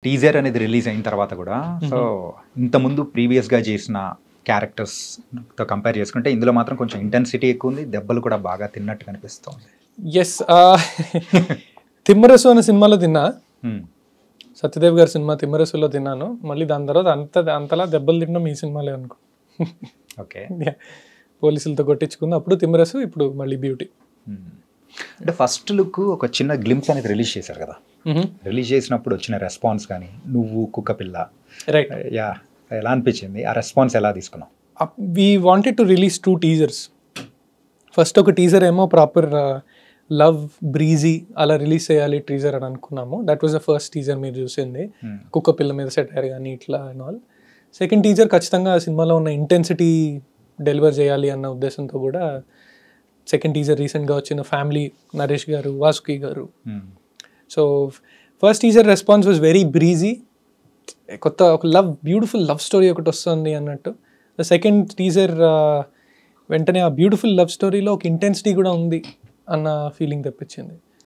Teaser అనేది release అయిన తర్వాత కూడా సో ఇంతకుముందు ప్రీవియస్గా చేసిన క్యారెక్టర్స్తో కంపేర్ చేసుకుంటే ఇందులో మాత్రం కొంచెం ఇంటెన్సిటీ ఎక్కువ ఉంది, దెబ్బలు కూడా బాగా తిన్నట్టు కనిపిస్తుంది. ఎస్, తిమ్మరసు అనే సినిమాలో తిన్నా, సత్యదేవ్ గారి సినిమా తిమ్మరసులో తిన్నాను. మళ్ళీ దాని తర్వాత అంతలా దెబ్బలు తిన్నాం ఈ సినిమాలే అనుకో. ఓకే, పోలీసులతో కొట్టించుకుంది, అప్పుడు తిమ్మరసు, ఇప్పుడు మళ్ళీ బ్యూటీ. అంటే ఫస్ట్ లుక్ ఒక చిన్న గ్లింప్స్ అనేది రిలీజ్ చేశారు కదా, రిలీజ్ చేసినప్పుడు వచ్చిన రెస్పాన్స్ కానీ నువ్వు కుక్కపిల్ల రైట్ యా ఎలా అనిపించింది, ఆ రెస్పాన్స్ ఎలా తీసుకున్నావు? We wanted to release 2 teasers. First ఒక టీజర్ ఏమో ప్రాపర్ లవ్ బ్రీజీ అలా రిలీజ్ చేయాలి టీజర్ అని అనుకున్నాము. That was the first teaser మీరు చూసింది, కుక్క పిల్ల మీద సెటైర్ కానీ ఇట్లా అండ్ ఆల్. సెకండ్ టీజర్ ఖచ్చితంగా ఆ సినిమాలో ఉన్న ఇంటెన్సిటీ డెలివర్ చేయాలి అన్న ఉద్దేశంతో కూడా సెకండ్ టీజర్ రీసెంట్గా వచ్చిన ఫ్యామిలీ, నరేష్ గారు, వాసుకి గారు. So first teaser response was very breezy, కొత్త ఒక బ్యూటిఫుల్ లవ్ స్టోరీ ఒకటి వస్తుంది అన్నట్టు. ద సెకండ్ టీజర్ వెంటనే ఆ బ్యూటిఫుల్ లవ్ స్టోరీలో ఒక ఇంటెన్సిటీ కూడా ఉంది అన్న ఫీలింగ్ తెప్పించింది.